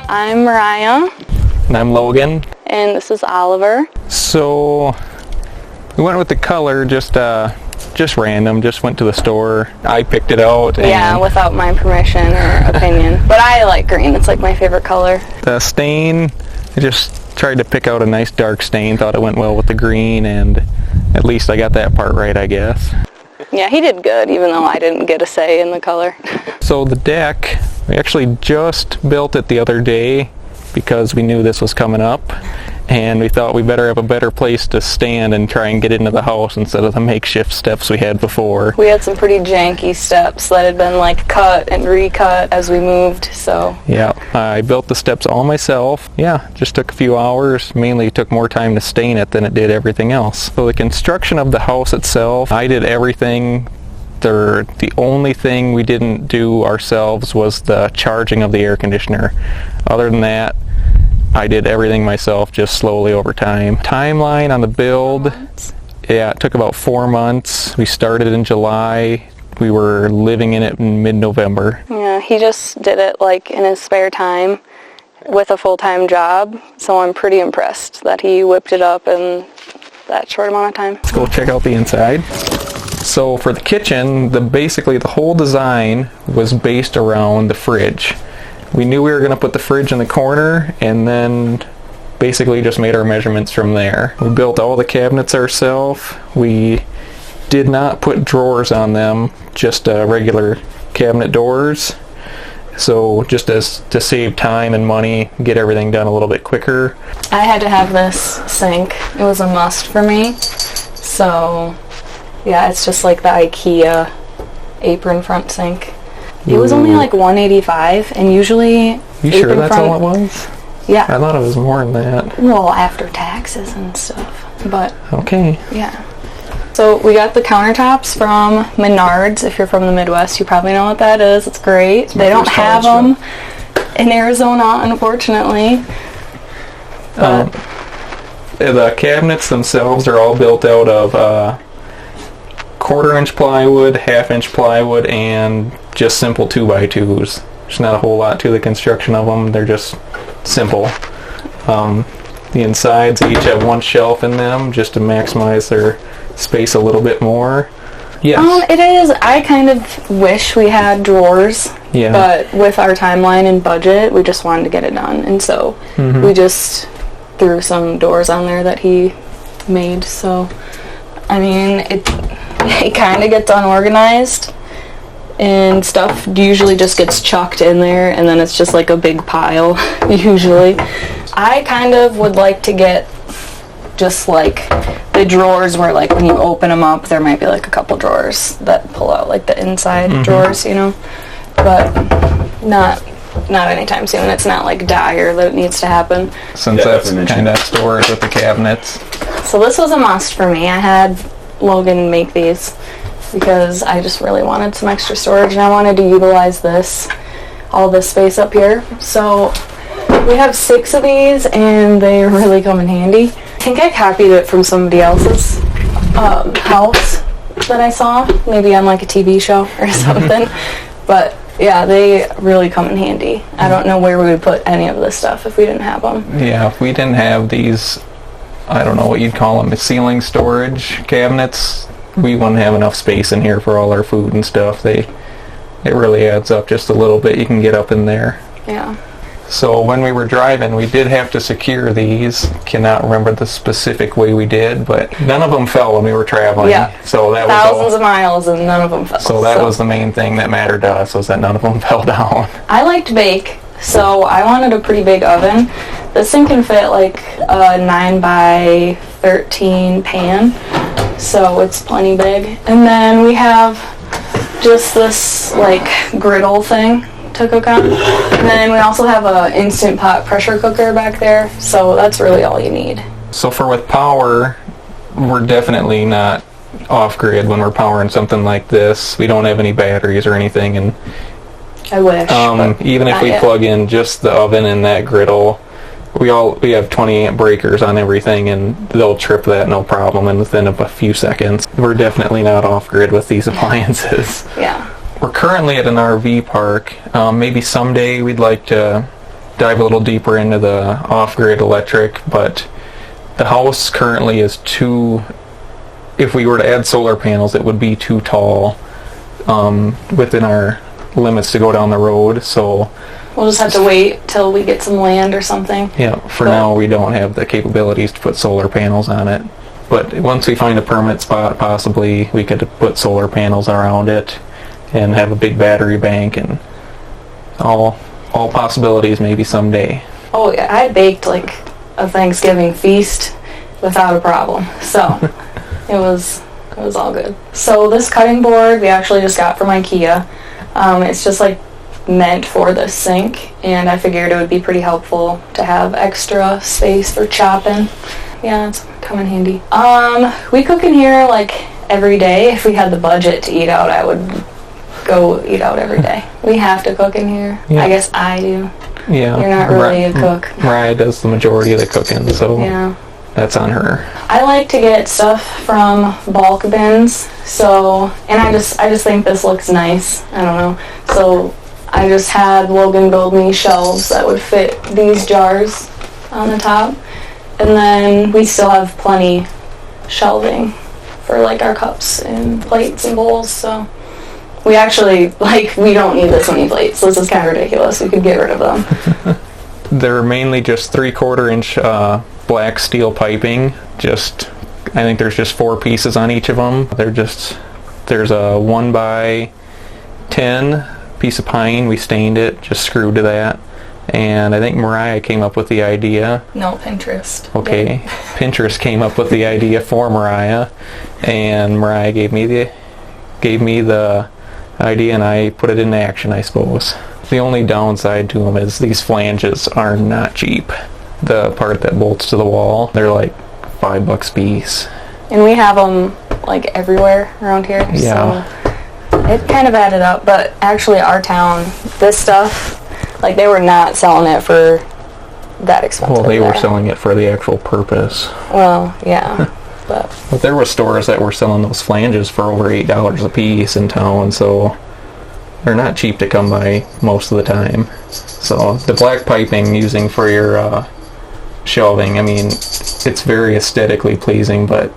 I'm Mariah. And I'm Logan. And this is Oliver. So we went with the color just random, just went to the store. I picked it out. Yeah, without my permission or opinion. But I like green, it's like my favorite color. The stain, I just tried to pick out a nice dark stain, thought it went well with the green, and at least I got that part right, I guess. Yeah, he did good, even though I didn't get a say in the color. So the deck, we actually just built it the other day because we knew this was coming up, and we thought we better have a better place to stand and try and get into the house instead of the makeshift steps we had before. We had some pretty janky steps that had been like cut and recut as we moved, so. Yeah, I built the steps all myself. Yeah, just took a few hours. Mainly took more time to stain it than it did everything else. So the construction of the house itself, I did everything. The only thing we didn't do ourselves was the charging of the air conditioner. Other than that, I did everything myself, just slowly over time. Timeline on the build, yeah, it took about 4 months. We started in July. We were living in it in mid-November. Yeah, he just did it like in his spare time with a full-time job, so I'm pretty impressed that he whipped it up in that short amount of time. Let's go check out the inside. So for the kitchen, basically the whole design was based around the fridge. We knew we were going to put the fridge in the corner, and then basically just made our measurements from there. We built all the cabinets ourselves. We did not put drawers on them, just regular cabinet doors. So just to save time and money, get everything done a little bit quicker. I had to have this sink. It was a must for me. So yeah, it's just like the IKEA apron front sink. It was only like $185, and usually You sure that's all it was? Yeah. I thought it was more than that. Well, after taxes and stuff, but okay. Yeah. So we got the countertops from Menards. If you're from the Midwest, you probably know what that is. It's great. They don't have them in Arizona, unfortunately. The cabinets themselves are all built out of 1/4-inch plywood, 1/2-inch plywood, and just simple 2x2s. There's not a whole lot to the construction of them. They're just simple. The insides each have one shelf in them just to maximize their space a little bit more. Yes. It is. I kind of wish we had drawers. Yeah. But with our timeline and budget, we just wanted to get it done, and so we just threw some doors on there that he made. So, I mean, it kind of gets unorganized, and stuff usually just gets chucked in there, and then it's just like a big pile, usually. I kind of would like to get just like the drawers where, like, when you open them up, there might be like a couple drawers that pull out, like the inside drawers, you know, but not anytime soon. It's not like dire that it needs to happen. Since that's kind of storage with the cabinets. So this was a must for me. I had Logan make these because I just really wanted some extra storage, and I wanted to utilize all this space up here. So we have 6 of these, and they really come in handy. I think I copied it from somebody else's house that I saw, maybe on like a TV show or something. But yeah, they really come in handy. I don't know where we would put any of this stuff if we didn't have them. Yeah, if we didn't have these, I don't know what you'd call them, the ceiling storage cabinets, we wouldn't have enough space in here for all our food and stuff. It really adds up just a little bit. You can get up in there. Yeah. So when we were driving, we did have to secure these. Cannot remember the specific way we did, but none of them fell when we were traveling. Yeah. So that Thousands was of miles, and none of them fell. So that was the main thing that mattered to us, was that none of them fell down. I like to bake, so I wanted a pretty big oven. This thing can fit like a 9x13 pan, so it's plenty big. And then we have just this like griddle thing to cook on. And then we also have a Instant Pot pressure cooker back there, so that's really all you need. So for with power, we're definitely not off-grid when we're powering something like this. We don't have any batteries or anything, and I wish. Even if we plug in just the oven and that griddle, we have 20 amp breakers on everything, and they'll trip that no problem and within a few seconds. We're definitely not off-grid with these appliances. Yeah. We're currently at an RV park. Maybe someday we'd like to dive a little deeper into the off-grid electric, but the house currently is too, if we were to add solar panels, it would be too tall within our limits to go down the road, so we'll just have to wait till we get some land or something. yeah, for now we don't have the capabilities to put solar panels on it. But once we find a permanent spot, possibly we could put solar panels around it and have a big battery bank, and all possibilities maybe someday. Oh yeah, I baked like a Thanksgiving feast without a problem. So it was all good. So this cutting board we actually just got from IKEA. It's just like meant for the sink, and I figured it would be pretty helpful to have extra space for chopping. Yeah, it's come in handy. We cook in here like every day. If we had the budget to eat out, I would go eat out every day. We have to cook in here. Yeah. I guess I do. Yeah. You're not really a cook. Mariah does the majority of the cooking, so yeah, that's on her. I like to get stuff from bulk bins, so, and I just think this looks nice. I don't know. So I just had Logan build me shelves that would fit these jars on the top. And then we still have plenty shelving for like our cups and plates and bowls, so we actually, like, we don't need this many plates. This is kind of ridiculous. We could get rid of them. They're mainly just 3/4 inch black steel piping. I think there's just 4 pieces on each of them. There's a 1x10 piece of pine. We stained it, just screwed to that. And I think Mariah came up with the idea. No, Pinterest. Okay. Yeah. Pinterest came up with the idea for Mariah, and Mariah gave me the idea, and I put it into action, I suppose. The only downside to them is these flanges are not cheap. The part that bolts to the wall, they're like $5 a piece. And we have them like everywhere around here, yeah. So it kind of added up. But actually our town, this stuff, like they were not selling it for that expensive. Well, they were selling it for the actual purpose. Well, yeah. But there were stores that were selling those flanges for over $8 a piece in town, so they're not cheap to come by most of the time. So the black piping using for your shelving, I mean, it's very aesthetically pleasing, but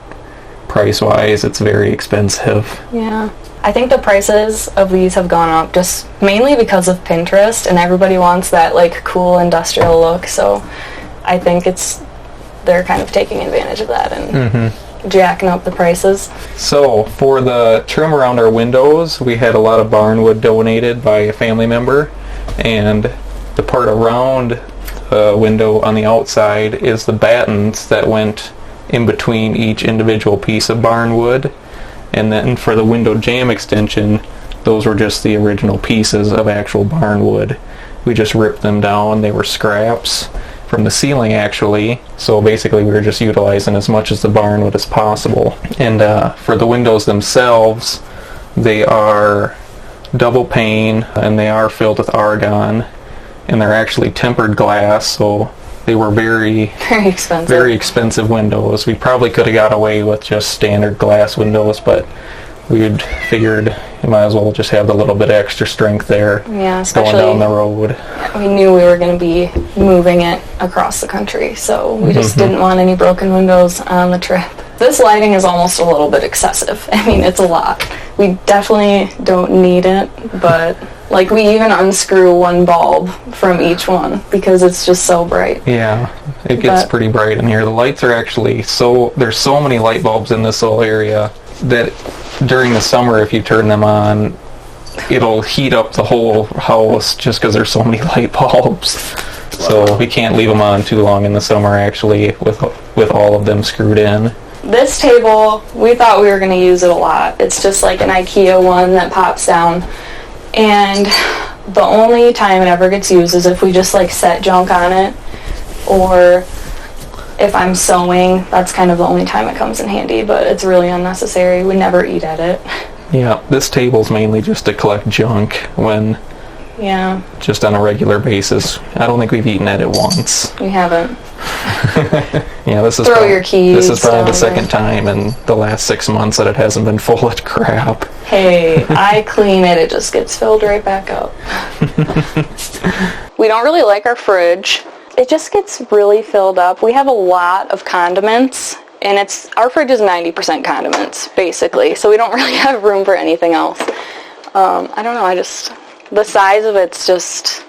price-wise, it's very expensive. Yeah. I think the prices of these have gone up just mainly because of Pinterest, and everybody wants that like cool industrial look, so I think they're kind of taking advantage of that and jacking up the prices. So for the trim around our windows, we had a lot of barn wood donated by a family member, and the part around the window on the outside is the battens that went in between each individual piece of barn wood. And then for the window jamb extension, those were just the original pieces of actual barn wood. We just ripped them down. They were scraps from the ceiling, actually. So basically we were just utilizing as much as the barn wood as possible. And for the windows themselves, they are double pane, and they are filled with argon, and they're actually tempered glass, so they were very expensive windows. We probably could have got away with just standard glass windows, but we figured you might as well just have a little bit of extra strength there, yeah, going down the road. We knew we were going to be moving it across the country, so we just didn't want any broken windows on the trip. This lighting is almost a little bit excessive. I mean, it's a lot. We definitely don't need it, but like we even unscrew one bulb from each one because it's just so bright. Yeah, it gets pretty bright in here. The lights are actually there's so many light bulbs in this whole area that during the summer, if you turn them on, it'll heat up the whole house just because there's so many light bulbs. So we can't leave them on too long in the summer, actually, with all of them screwed in. This table, we thought we were going to use it a lot. It's just like an IKEA one that pops down. And the only time it ever gets used is if we just like set junk on it, or if I'm sewing. That's kind of the only time it comes in handy, but it's really unnecessary. We never eat at it. Yeah, this table's mainly just to collect junk when... Yeah. Just on a regular basis. I don't think we've eaten at it once. We haven't. Yeah, this is your keys. This is probably the second time in the last 6 months that it hasn't been full of crap. Hey, I clean it, it just gets filled right back up. We don't really like our fridge. It just gets really filled up. We have a lot of condiments, and our fridge is 90% condiments, basically, so we don't really have room for anything else. I don't know, the size of it's just...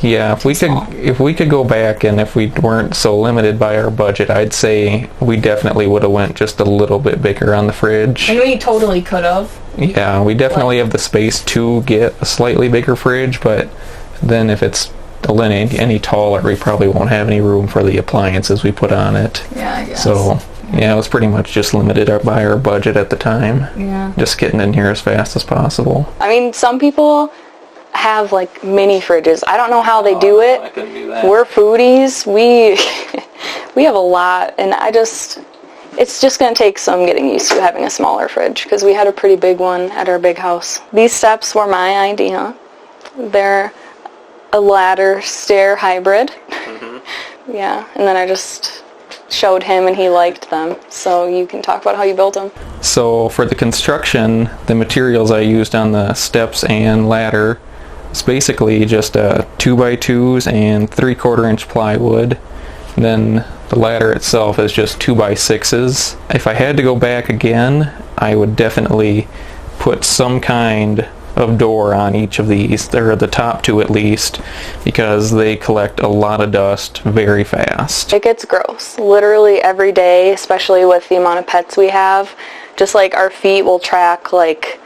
Yeah, if we could go back, and if we weren't so limited by our budget, I'd say we definitely would have went just a little bit bigger on the fridge. And we totally could have. Yeah, we definitely have the space to get a slightly bigger fridge, but then if it's any taller, we probably won't have any room for the appliances we put on it. Yeah, I guess. So, yeah, it was pretty much just limited by our budget at the time. Yeah. Just getting in here as fast as possible. I mean, some people have like mini fridges. I don't know how they do it. I couldn't do that. We're foodies. We have a lot, and it's just going to take some getting used to having a smaller fridge, because we had a pretty big one at our big house. These steps were my idea. They're a ladder stair hybrid. Mm-hmm. Yeah, and then I just showed him and he liked them. So you can talk about how you built them. So for the construction, the materials I used on the steps and ladder, it's basically just 2x2s and 3/4 inch plywood. Then the ladder itself is just 2x6s. If I had to go back again, I would definitely put some kind of door on each of these, or the top two at least, because they collect a lot of dust very fast. It gets gross literally every day, especially with the amount of pets we have. Just like our feet will track like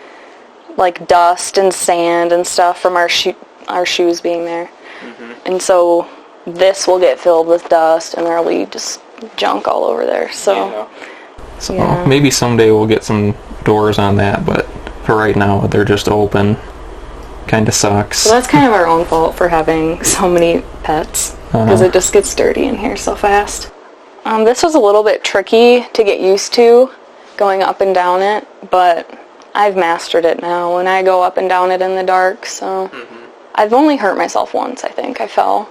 dust and sand and stuff from our shoes being there. Mm-hmm. And so this will get filled with dust, and there'll be just junk all over there. So maybe someday we'll get some doors on that, but for right now they're just open. Kind of sucks. So that's kind of our own fault for having so many pets, because it just gets dirty in here so fast. This was a little bit tricky to get used to, going up and down it, but I've mastered it now, and I go up and down it in the dark, so I've only hurt myself once, I think. I fell.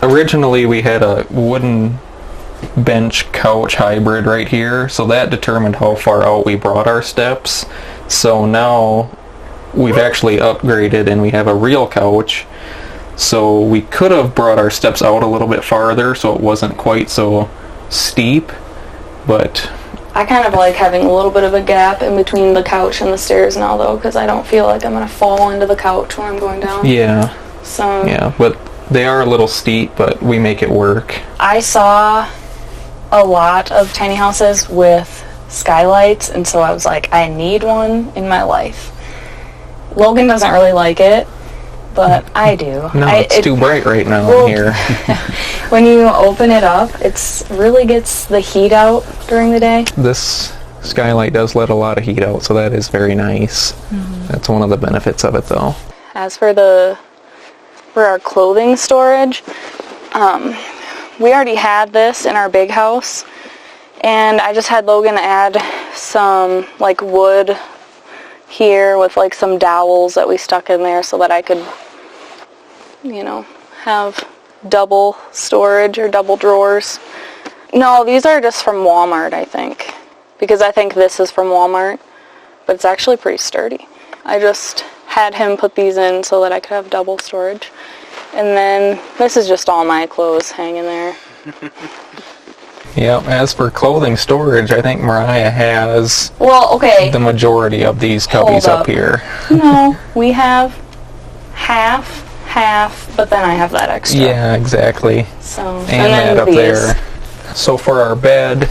Originally we had a wooden bench couch hybrid right here, so that determined how far out we brought our steps. So now we've actually upgraded and we have a real couch, so we could have brought our steps out a little bit farther so it wasn't quite so steep, but I kind of like having a little bit of a gap in between the couch and the stairs now, though, because I don't feel like I'm going to fall into the couch when I'm going down. Yeah. So yeah, but they are a little steep, but we make it work. I saw a lot of tiny houses with skylights, and so I was like, I need one in my life. Logan doesn't really like it, but I do. No, it's too bright right now in here. When you open it up, it really gets the heat out during the day. This skylight does let a lot of heat out, so that is very nice. Mm-hmm. That's one of the benefits of it, though. As for our clothing storage, we already had this in our big house, and I just had Logan add some like wood here with like some dowels that we stuck in there so that I could, have double storage or double drawers. No, these are just from Walmart, I think, because I think this is from Walmart, but it's actually pretty sturdy. I just had him put these in so that I could have double storage. And then this is just all my clothes hanging there. Yeah, as for clothing storage, I think Mariah has the majority of these cubbies up here. No, we have half, but then I have that extra. Yeah, exactly. So, and that up there. So for our bed,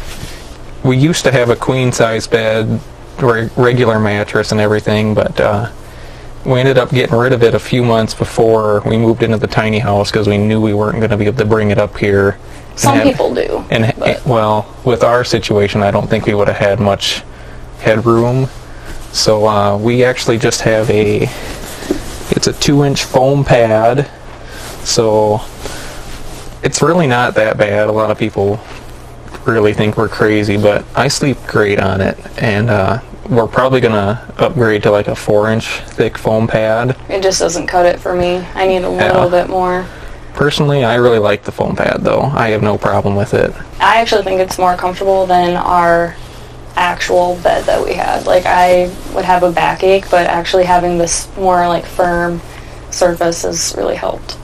we used to have a queen size bed, regular mattress and everything, but we ended up getting rid of it a few months before we moved into the tiny house because we knew we weren't going to be able to bring it up here. Some people do. Well, with our situation, I don't think we would have had much headroom. So we actually just have it's a 2-inch foam pad. So it's really not that bad. A lot of people really think we're crazy, but I sleep great on it. And we're probably going to upgrade to like a 4-inch thick foam pad. It just doesn't cut it for me. I need a little bit more. Personally, I really like the foam pad, though. I have no problem with it. I actually think it's more comfortable than our actual bed that we had. Like, I would have a backache, but actually having this more, like, firm surface has really helped.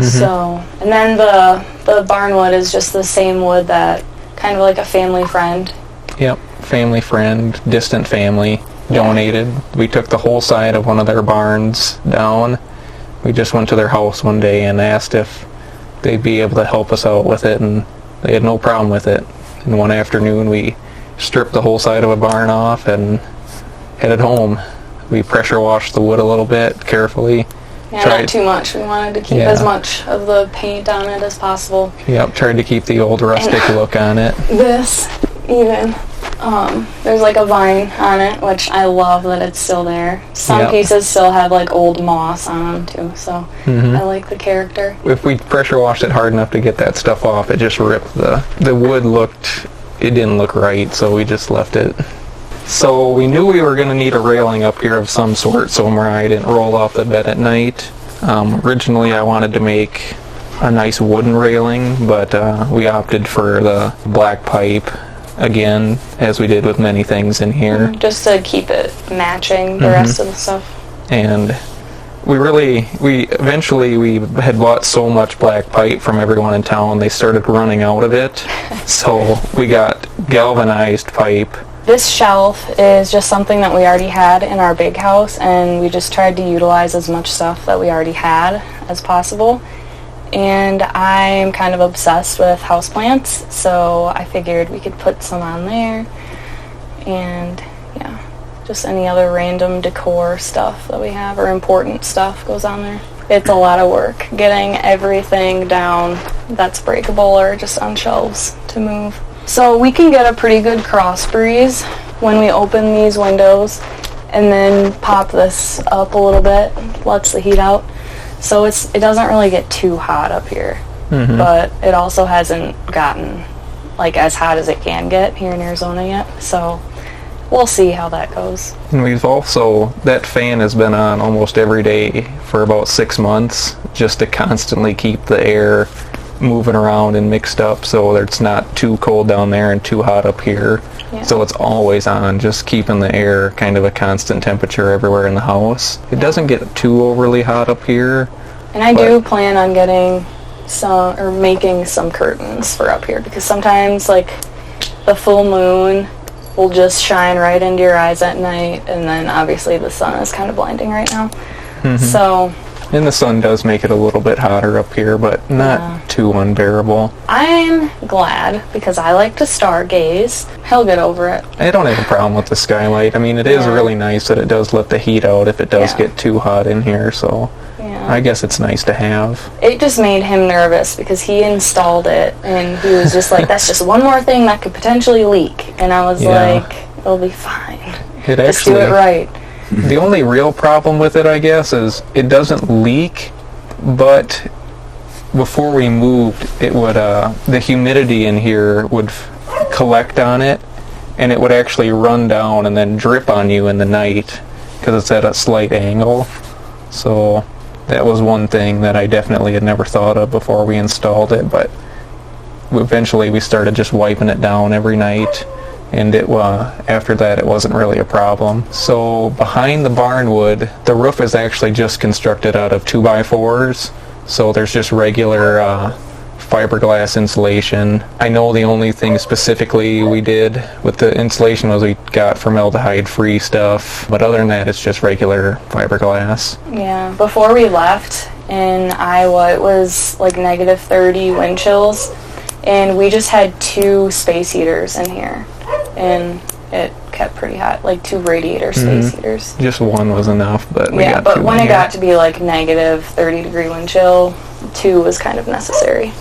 So, and then the barn wood is just the same wood that kind of like a family friend. Yep, family friend, distant family donated. We took the whole side of one of their barns down. We just went to their house one day and asked if they'd be able to help us out with it, and they had no problem with it. And one afternoon we stripped the whole side of a barn off and headed home. We pressure washed the wood a little bit carefully. Yeah, not too much. We wanted to keep as much of the paint on it as possible. Yep, tried to keep the old rustic look on it. This, even, there's like a vine on it, which I love that it's still there. Some pieces still have like old moss on them too, so I like the character. If we pressure washed it hard enough to get that stuff off, it just ripped the wood it didn't look right, so we just left it. So we knew we were going to need a railing up here of some sort so Mariah didn't roll off the bed at night. Originally I wanted to make a nice wooden railing, but we opted for the black pipe again, as we did with many things in here. Just to keep it matching the rest of the stuff. And we eventually had bought so much black pipe from everyone in town, they started running out of it. So we got galvanized pipe. This shelf is just something that we already had in our big house, and we just tried to utilize as much stuff that we already had as possible. And I'm kind of obsessed with houseplants, so I figured we could put some on there. And yeah, just any other random decor stuff that we have or important stuff goes on there. It's a lot of work getting everything down that's breakable or just on shelves to move. So we can get a pretty good cross breeze when we open these windows and then pop this up a little bit, lets the heat out. So it doesn't really get too hot up here, but it also hasn't gotten like as hot as it can get here in Arizona yet. So we'll see how that goes. And that fan has been on almost every day for about 6 months, just to constantly keep the air moving around and mixed up so that it's not too cold down there and too hot up here. Yeah. So it's always on, just keeping the air kind of a constant temperature everywhere in the house. It doesn't get too overly hot up here. And I do plan on getting making some curtains for up here, because sometimes like the full moon will just shine right into your eyes at night, and then obviously the sun is kind of blinding right now. So and the sun does make it a little bit hotter up here, but not too unbearable. I'm glad, because I like to stargaze. He'll get over it. I don't have a problem with the skylight. I mean, it is really nice that it does let the heat out if it does get too hot in here, so I guess it's nice to have. It just made him nervous because he installed it, and he was just like, that's just one more thing that could potentially leak. And I was like, it'll be fine. Just do it right. The only real problem with it, I guess, is it doesn't leak, but before we moved, it would the humidity in here would collect on it, and it would actually run down and then drip on you in the night because it's at a slight angle. So that was one thing that I definitely had never thought of before we installed it, but eventually we started just wiping it down every night. And after that, it wasn't really a problem. So behind the barnwood, the roof is actually just constructed out of 2x4s. So there's just regular fiberglass insulation. I know the only thing specifically we did with the insulation was we got formaldehyde-free stuff. But other than that, it's just regular fiberglass. Yeah, before we left in Iowa, it was like -30 wind chills. And we just had 2 space heaters in here. And it kept pretty hot, like 2 radiator space heaters. Just one was enough, but we got 2 Yeah, but when it got to be like -30-degree wind chill, 2 was kind of necessary.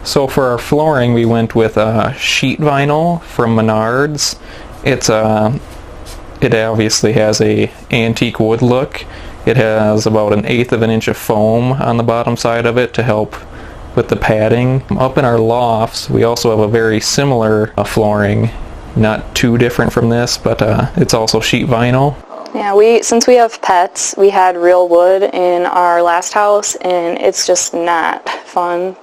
So for our flooring, we went with sheet vinyl from Menards. It obviously has a antique wood look. It has about 1/8 of an inch of foam on the bottom side of it to help with the padding. Up in our lofts, we also have a very similar flooring. Not too different from this, but it's also sheet vinyl. Yeah, since we have pets, we had real wood in our last house, and it's just not fun.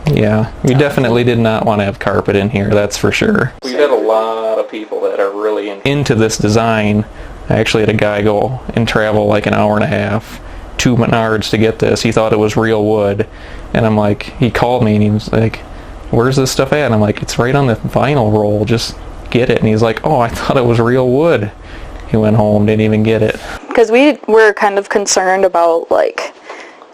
Yeah, we definitely did not want to have carpet in here, that's for sure. We've had a lot of people that are really into this design. I actually had a guy go and travel like an hour and a half to Menards to get this. He thought it was real wood. And I'm like, he called me and he was like, where's this stuff at? And I'm like, it's right on the vinyl roll, just get it. And he's like, oh, I thought it was real wood. He went home, didn't even get it. Because we were kind of concerned about like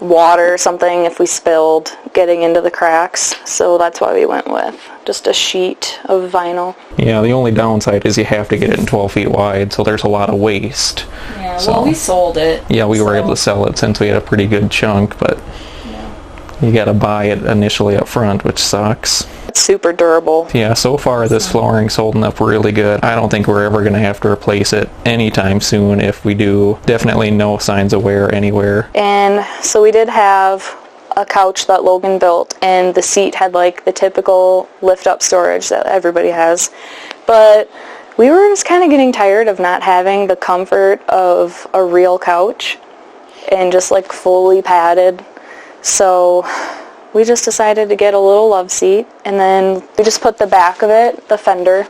water or something if we spilled getting into the cracks, so that's why we went with just a sheet of vinyl. Yeah, the only downside is you have to get it in 12 feet wide, so there's a lot of waste. Yeah, well, we sold it. Yeah, we were able to sell it since we had a pretty good chunk, but you gotta buy it initially up front, which sucks. It's super durable. Yeah, so far this flooring's holding up really good. I don't think we're ever going to have to replace it anytime soon. If we do, definitely no signs of wear anywhere. And so we did have a couch that Logan built, and the seat had like the typical lift-up storage that everybody has. But we were just kind of getting tired of not having the comfort of a real couch and just like fully padded. So we just decided to get a little love seat, and then we just put the back of it, the fender,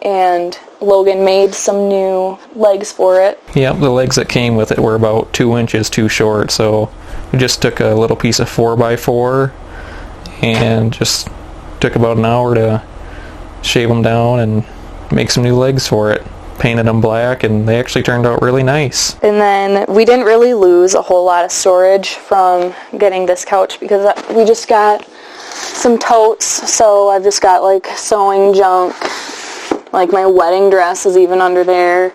and Logan made some new legs for it. Yep, the legs that came with it were about 2 inches too short, so we just took a little piece of 4x4 and just took about an hour to shave them down and make some new legs for it. Painted them black, and they actually turned out really nice. And then we didn't really lose a whole lot of storage from getting this couch because we just got some totes, so I've just got like sewing junk, like my wedding dress is even under there,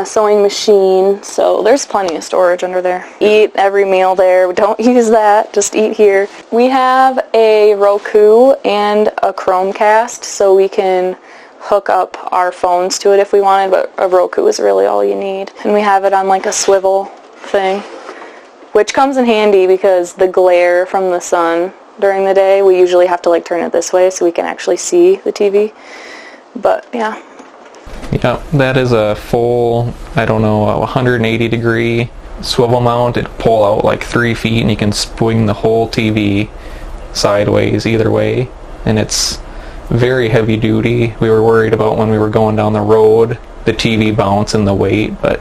sewing machine, so there's plenty of storage under there. Eat every meal there, don't use that, just eat here. We have a Roku and a Chromecast, so we can hook up our phones to it if we wanted, but a Roku is really all you need. And we have it on like a swivel thing, which comes in handy because the glare from the sun during the day, we usually have to like turn it this way so we can actually see the TV. But yeah. Yeah, that is a full, I don't know, 180 degree swivel mount. It'll pull out like 3 feet and you can swing the whole TV sideways either way. And it's very heavy duty. We were worried about when we were going down the road, the TV bounce and the weight, but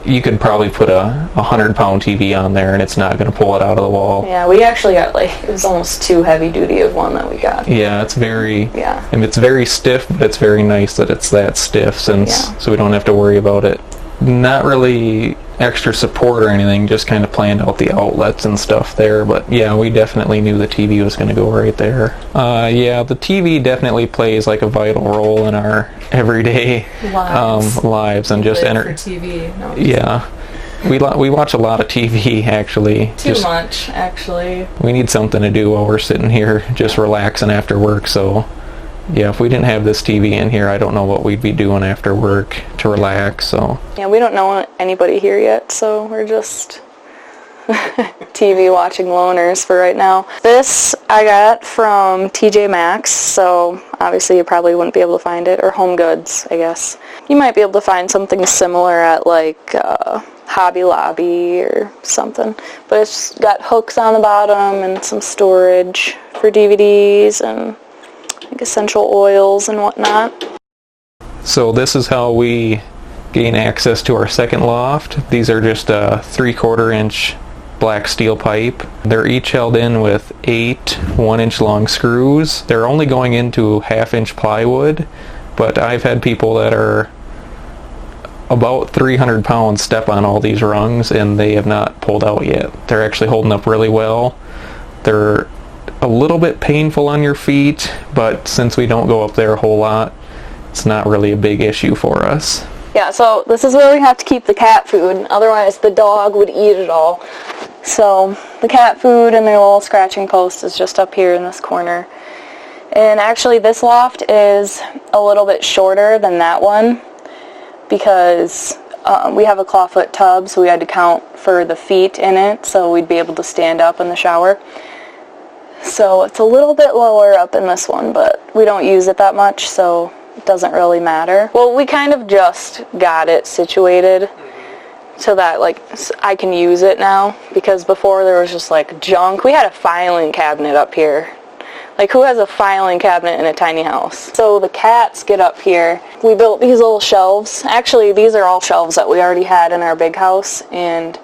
you could probably put a 100-pound TV on there and it's not going to pull it out of the wall. Yeah, we actually got like, it was almost too heavy duty of one that we got. Yeah, it's very, yeah. And it's very stiff, but it's very nice that it's that stiff so we don't have to worry about it. Not really extra support or anything, just kind of planned out the outlets and stuff there, but yeah, we definitely knew the TV was going to go right there. Yeah, the TV definitely plays like a vital role in our everyday lives and just for TV. No, yeah, we watch a lot of TV actually. Too much actually. We need something to do while we're sitting here just relaxing after work, so yeah, if we didn't have this TV in here, I don't know what we'd be doing after work to relax, so. Yeah, we don't know anybody here yet, so we're just TV watching loners for right now. This I got from TJ Maxx, so obviously you probably wouldn't be able to find it, or Home Goods, I guess. You might be able to find something similar at like Hobby Lobby or something, but it's got hooks on the bottom and some storage for DVDs and like essential oils and whatnot. So this is how we gain access to our second loft. These are just a 3/4 inch black steel pipe. They're each held in with 8 1-inch long screws. They're only going into 1/2 inch plywood, but I've had people that are about 300 pounds step on all these rungs and they have not pulled out yet. They're actually holding up really well. They're a little bit painful on your feet, but since we don't go up there a whole lot, it's not really a big issue for us. Yeah, so this is where we have to keep the cat food, otherwise the dog would eat it all. So the cat food and their little scratching post is just up here in this corner. And actually this loft is a little bit shorter than that one because we have a clawfoot tub, so we had to count for the feet in it so we'd be able to stand up in the shower. So it's a little bit lower up in this one, but we don't use it that much, so it doesn't really matter. Well, we kind of just got it situated so that like I can use it now, because before there was just like junk. We had a filing cabinet up here. Like, who has a filing cabinet in a tiny house? So the cats get up here. We built these little shelves. Actually, these are all shelves that we already had in our big house, and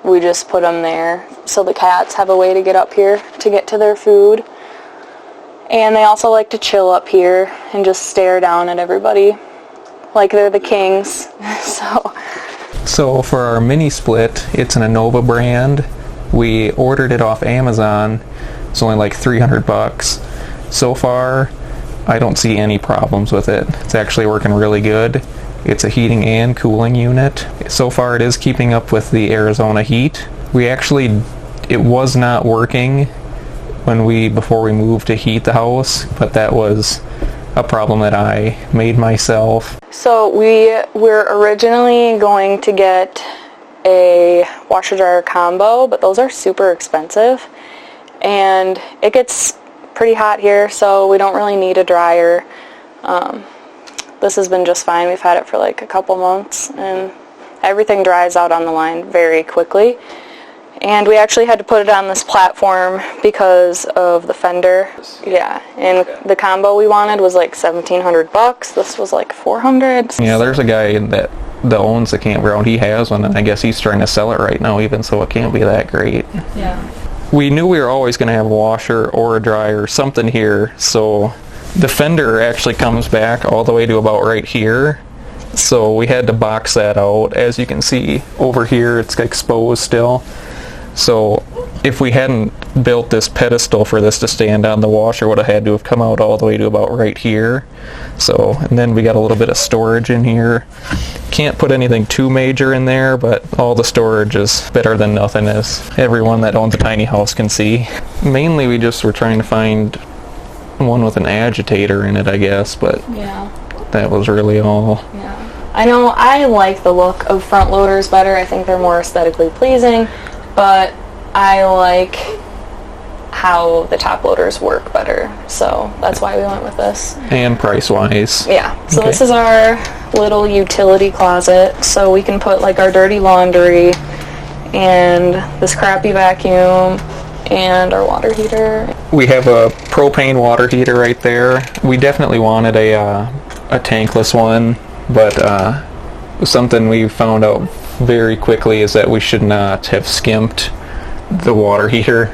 we just put them there so the cats have a way to get up here to get to their food. And they also like to chill up here and just stare down at everybody like they're the kings. So for our mini split, it's an Innova brand. We ordered it off Amazon. It's only like $300. So far, I don't see any problems with it. It's actually working really good. It's a heating and cooling unit. So far it is keeping up with the Arizona heat. It was not working before we moved to heat the house, but that was a problem that I made myself. So we were originally going to get a washer dryer combo, but those are super expensive and it gets pretty hot here, so we don't really need a dryer. This has been just fine. We've had it for like a couple months and everything dries out on the line very quickly. And we actually had to put it on this platform because of the fender. Yeah, and the combo we wanted was like $1,700. This was like $400. Yeah, there's a guy that owns the campground. He has one, and I guess he's trying to sell it right now even, so it can't be that great. Yeah. We knew we were always going to have a washer or a dryer, something here, so the fender actually comes back all the way to about right here. So we had to box that out. As you can see over here, it's exposed still. So if we hadn't built this pedestal for this to stand on, the washer would have had to have come out all the way to about right here. So, and then we got a little bit of storage in here. Can't put anything too major in there, but all the storage is better than nothing, as everyone that owns a tiny house can see. Mainly we just were trying to find one with an agitator in it, I guess, but yeah, that was really all. Yeah. I know I like the look of front loaders better. I think they're more aesthetically pleasing, but I like how the top loaders work better, so that's why we went with this. And price-wise. Yeah, so okay. This is our little utility closet, so we can put like our dirty laundry and this crappy vacuum and our water heater. We have a propane water heater right there. We definitely wanted a tankless one, but something we found out very quickly is that we should not have skimped the water heater.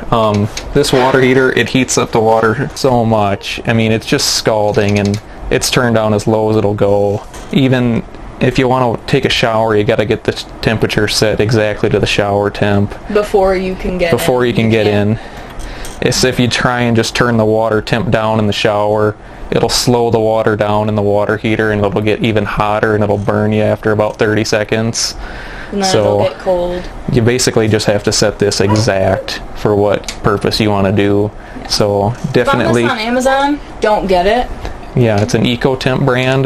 This water heater, it heats up the water so much. I mean, it's just scalding, and it's turned down as low as it'll go. Even if you want to take a shower, you got to get the temperature set exactly to the shower temp before you can get in. It's if you try and just turn the water temp down in the shower, it'll slow the water down in the water heater, and it'll get even hotter, and it'll burn you after about 30 seconds. And then it'll get cold. You basically just have to set this exact for what purpose you want to do. Yeah. So definitely. Found this on Amazon. Don't get it. Yeah, it's an EcoTemp brand.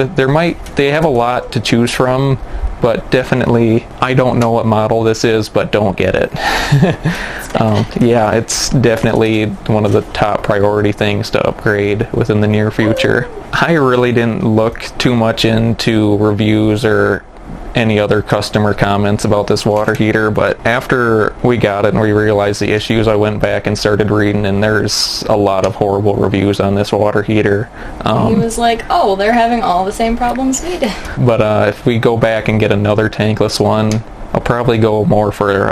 They have a lot to choose from, but definitely, I don't know what model this is, but don't get it. Yeah, it's definitely one of the top priority things to upgrade within the near future. I really didn't look too much into reviews or any other customer comments about this water heater, but after we got it and we realized the issues, I went back and started reading, and there's a lot of horrible reviews on this water heater. He was like, oh, they're having all the same problems we did. But if we go back and get another tankless one, I'll probably go more for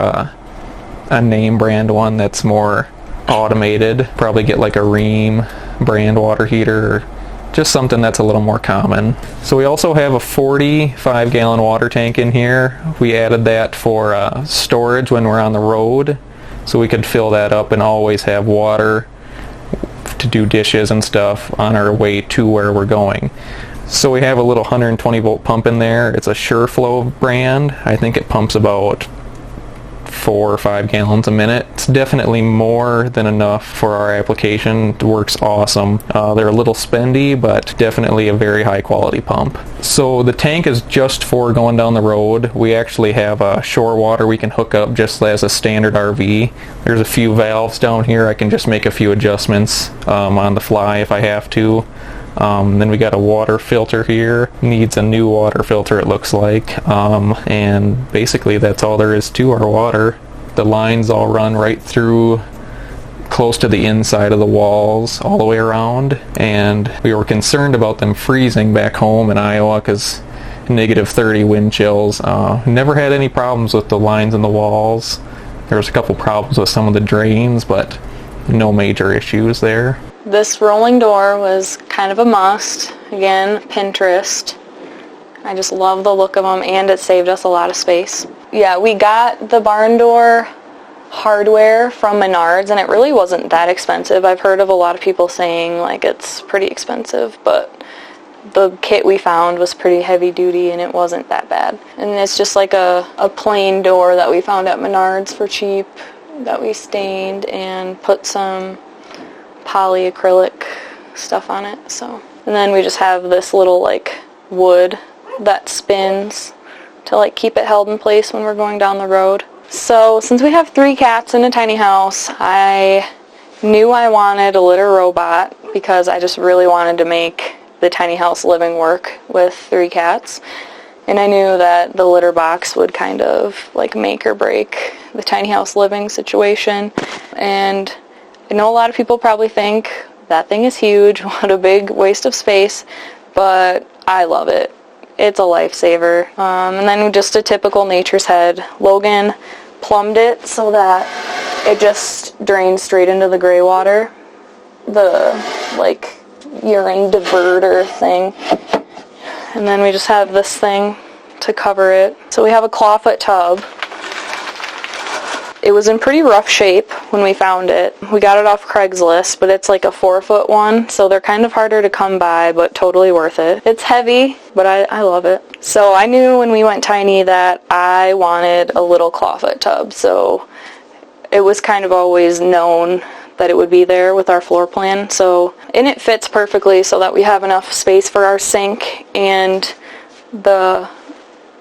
a name brand one that's more automated. Probably get like a Rheem brand water heater, just something that's a little more common. So we also have a 45-gallon water tank in here. We added that for storage when we're on the road, so we could fill that up and always have water to do dishes and stuff on our way to where we're going. So we have a little 120 volt pump in there. It's a SureFlow brand. I think it pumps about 4 or 5 gallons a minute. It's definitely more than enough for our application. It works awesome. They're a little spendy, but definitely a very high quality pump. So the tank is just for going down the road. We actually have shore water we can hook up just as a standard RV. There's a few valves down here. I can just make a few adjustments on the fly if I have to. Then we got a water filter here. Needs a new water filter, it looks like. And basically that's all there is to our water. The lines all run right through close to the inside of the walls all the way around, and we were concerned about them freezing back home in Iowa because -30 wind chills. Never had any problems with the lines in the walls. There was a couple problems with some of the drains, but no major issues there. This rolling door was kind of a must. Again, Pinterest. I just love the look of them, and it saved us a lot of space. Yeah, we got the barn door hardware from Menards, and it really wasn't that expensive. I've heard of a lot of people saying like it's pretty expensive, but the kit we found was pretty heavy duty and it wasn't that bad. And it's just like a plain door that we found at Menards for cheap that we stained and put some polyacrylic stuff on it. So, and then we just have this little like wood that spins to like keep it held in place when we're going down the road. So since we have 3 cats in a tiny house, I knew I wanted a litter robot because I just really wanted to make the tiny house living work with 3 cats. And I knew that the litter box would kind of like make or break the tiny house living situation. And I know a lot of people probably think that thing is huge, what a big waste of space, but I love it. It's a lifesaver. And then just a typical Nature's Head. Logan plumbed it so that it just drains straight into the gray water. The like urine diverter thing. And then we just have this thing to cover it. So we have a clawfoot tub. It was in pretty rough shape when we found it. We got it off Craigslist, but it's like a 4-foot one, so they're kind of harder to come by, but totally worth it. It's heavy, but I love it. So I knew when we went tiny that I wanted a little clawfoot tub, so it was kind of always known that it would be there with our floor plan. So, and it fits perfectly so that we have enough space for our sink and the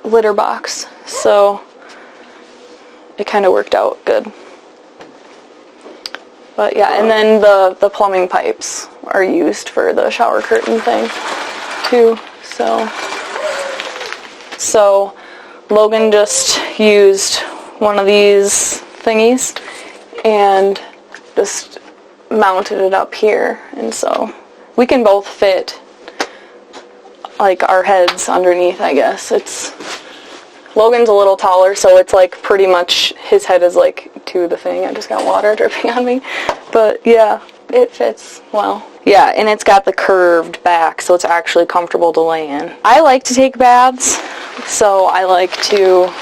litter box. So it kind of worked out good. But yeah, and then the plumbing pipes are used for the shower curtain thing too. So Logan just used one of these thingies and just mounted it up here, and so we can both fit like our heads underneath, I guess. Logan's a little taller, so it's like pretty much his head is like to the thing. I just got water dripping on me. But yeah, it fits well. Yeah, and it's got the curved back, so it's actually comfortable to lay in. I like to take baths, so I like to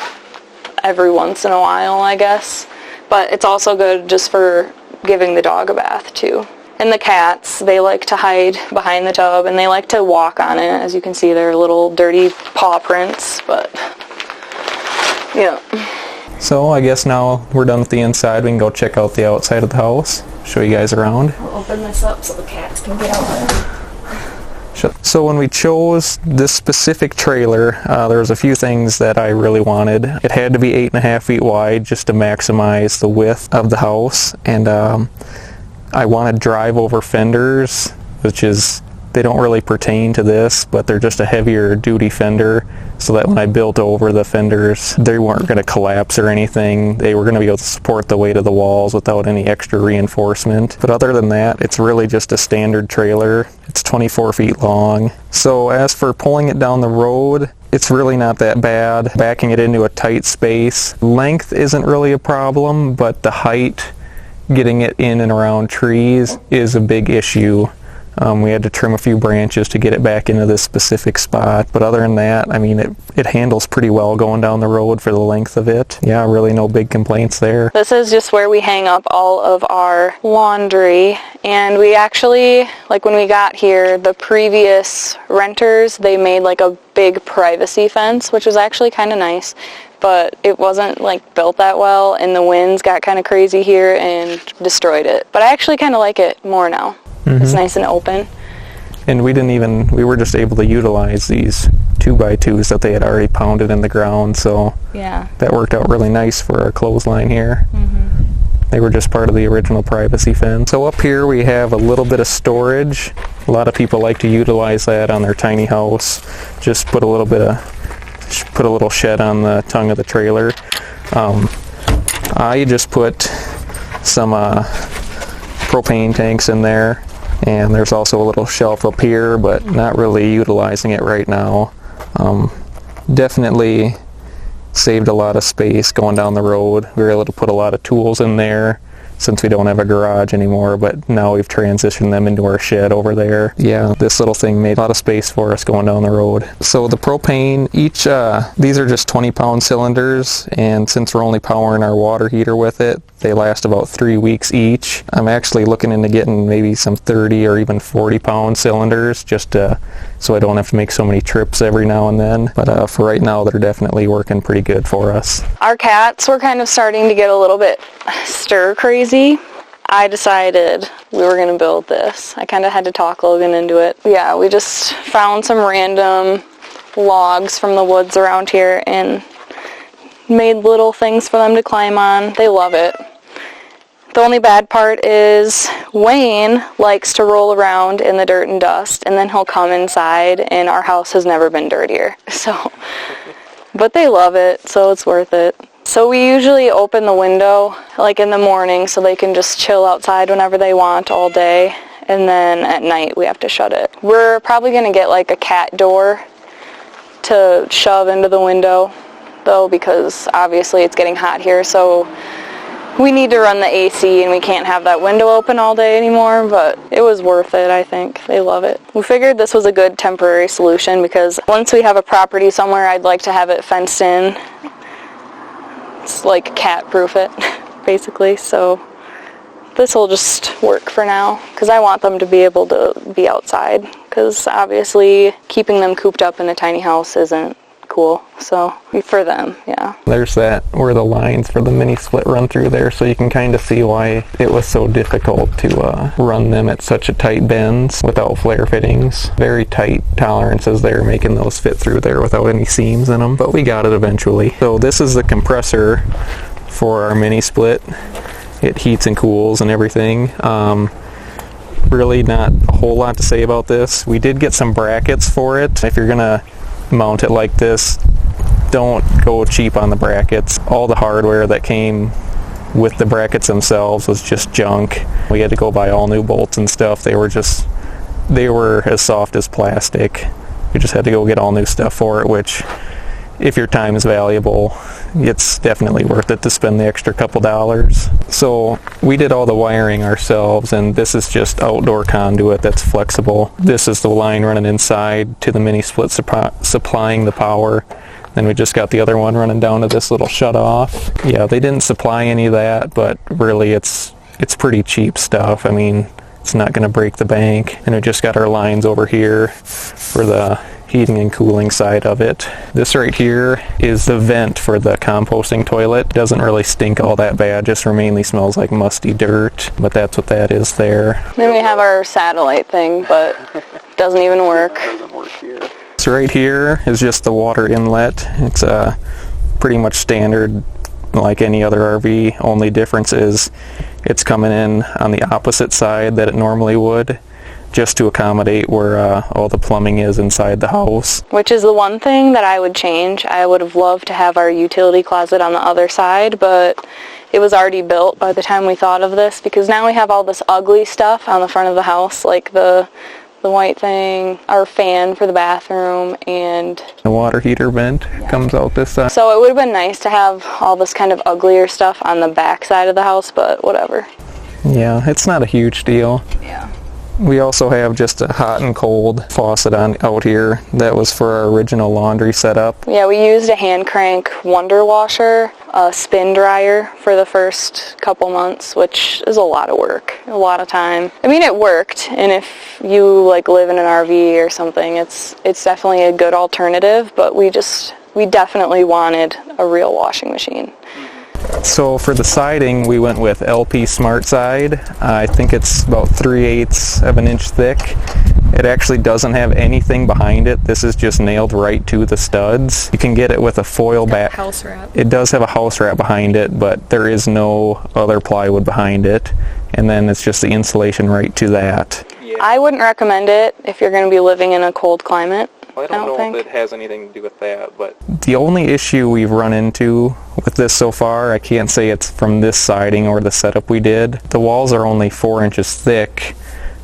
every once in a while, I guess. But it's also good just for giving the dog a bath too. And the cats, they like to hide behind the tub, and they like to walk on it. As you can see, they're little dirty paw prints, but yeah. So I guess now we're done with the inside. We can go check out the outside of the house. Show you guys around. I'll open this up so the cats can get out there. So when we chose this specific trailer, there was a few things that I really wanted. It had to be 8.5 feet wide just to maximize the width of the house, and I wanted drive-over fenders, which is, they don't really pertain to this, but they're just a heavier duty fender, so that when I built over the fenders, they weren't going to collapse or anything. They were going to be able to support the weight of the walls without any extra reinforcement. But other than that, it's really just a standard trailer. It's 24 feet long. So as for pulling it down the road, it's really not that bad. Backing it into a tight space. Length isn't really a problem, but the height, getting it in and around trees, is a big issue. We had to trim a few branches to get it back into this specific spot, but other than that, I mean, it handles pretty well going down the road for the length of it. Yeah, really no big complaints there. This is just where we hang up all of our laundry, and we actually, like when we got here, the previous renters, they made like a big privacy fence, which was actually kind of nice, but it wasn't like built that well, and the winds got kind of crazy here and destroyed it. But I actually kind of like it more now. Mm-hmm. It's nice and open. And we were just able to utilize these 2x2s that they had already pounded in the ground, so yeah, that worked out really nice for our clothesline here. Mm-hmm. They were just part of the original privacy fence. So up here we have a little bit of storage. A lot of people like to utilize that on their tiny house. Just put a little shed on the tongue of the trailer. I just put some propane tanks in there. And there's also a little shelf up here, but not really utilizing it right now. Definitely saved a lot of space going down the road. We were able to put a lot of tools in there since we don't have a garage anymore, but now we've transitioned them into our shed over there. Yeah, this little thing made a lot of space for us going down the road. So the propane, these are just 20-pound cylinders, and since we're only powering our water heater with it, they last about 3 weeks each. I'm actually looking into getting maybe some 30 or even 40-pound cylinders just so I don't have to make so many trips every now and then. But for right now, they're definitely working pretty good for us. Our cats were kind of starting to get a little bit stir crazy. I decided we were going to build this. I kind of had to talk Logan into it. Yeah, we just found some random logs from the woods around here and made little things for them to climb on. They love it. The only bad part is Wayne likes to roll around in the dirt and dust, and then he'll come inside, and our house has never been dirtier. But they love it, so it's worth it. So we usually open the window like in the morning so they can just chill outside whenever they want all day, and then at night we have to shut it. We're probably going to get like a cat door to shove into the window though, because obviously it's getting hot here, so we need to run the AC and we can't have that window open all day anymore, but it was worth it, I think. They love it. We figured this was a good temporary solution because once we have a property somewhere, I'd like to have it fenced in. It's like cat-proof it, basically, so this will just work for now because I want them to be able to be outside because obviously keeping them cooped up in a tiny house isn't cool, so for them, yeah. There's that where the lines for the mini split run through there, so you can kind of see why it was so difficult to run them at such a tight bends without flare fittings. Very tight tolerances there, making those fit through there without any seams in them, but we got it eventually. So this is the compressor for our mini split. It heats and cools and everything. Really not a whole lot to say about this. We did get some brackets for it. If you're gonna mount it like this, don't go cheap on the brackets. All the hardware that came with the brackets themselves was just junk. We had to go buy all new bolts and stuff. They were as soft as plastic. We just had to go get all new stuff for it, which if your time is valuable, it's definitely worth it to spend the extra couple dollars. So we did all the wiring ourselves, and this is just outdoor conduit that's flexible. This is the line running inside to the mini split supplying the power. Then we just got the other one running down to this little shut-off. Yeah, they didn't supply any of that, but really it's pretty cheap stuff. I mean, it's not going to break the bank. And we just got our lines over here for the heating and cooling side of it. This right here is the vent for the composting toilet. It doesn't really stink all that bad, just mainly smells like musty dirt, but that's what that is there. Then we have our satellite thing, but it doesn't even work. It doesn't work here. So right here is just the water inlet. It's pretty much standard like any other RV. Only difference is it's coming in on the opposite side that it normally would, just to accommodate where all the plumbing is inside the house. Which is the one thing that I would change. I would have loved to have our utility closet on the other side, but it was already built by the time we thought of this, because now we have all this ugly stuff on the front of the house, like the white thing, our fan for the bathroom, and the water heater vent comes out this side. So it would have been nice to have all this kind of uglier stuff on the back side of the house, but whatever. Yeah, it's not a huge deal. Yeah. We also have just a hot and cold faucet out here. That was for our original laundry setup. Yeah, we used a hand crank Wonder Washer, a spin dryer for the first couple months, which is a lot of work, a lot of time. I mean, it worked, and if you like live in an RV or something, it's definitely a good alternative, but we definitely wanted a real washing machine. So for the siding, we went with LP Smart Side. I think it's about 3/8 of an inch thick. It actually doesn't have anything behind it. This is just nailed right to the studs. You can get it with a foil back. House wrap. It does have a house wrap behind it, but there is no other plywood behind it. And then it's just the insulation right to that. Yeah. I wouldn't recommend it if you're going to be living in a cold climate. I don't know if it has anything to do with that, but the only issue we've run into with this so far, I can't say it's from this siding or the setup we did. The walls are only 4 inches thick,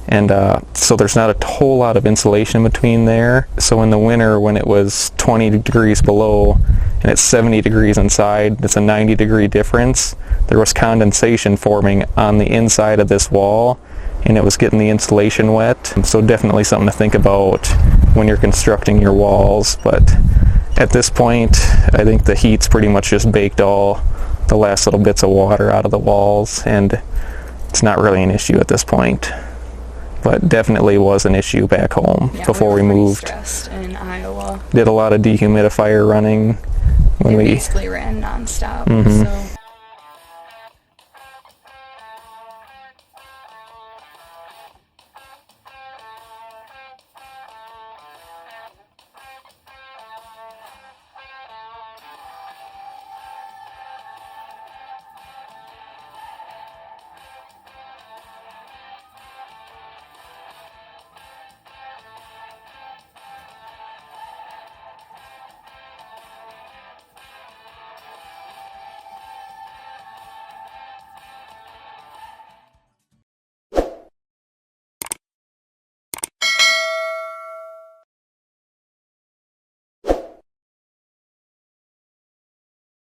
And so there's not a whole lot of insulation between there. So in the winter, when it was 20 degrees below and it's 70 degrees inside, it's a 90-degree difference. There was condensation forming on the inside of this wall, and it was getting the insulation wet. So definitely something to think about when you're constructing your walls. But at this point, I think the heat's pretty much just baked all the last little bits of water out of the walls, and it's not really an issue at this point. But definitely was an issue back home before we moved. Stressed in Iowa. Did a lot of dehumidifier running when It we basically ran nonstop. Mhm. So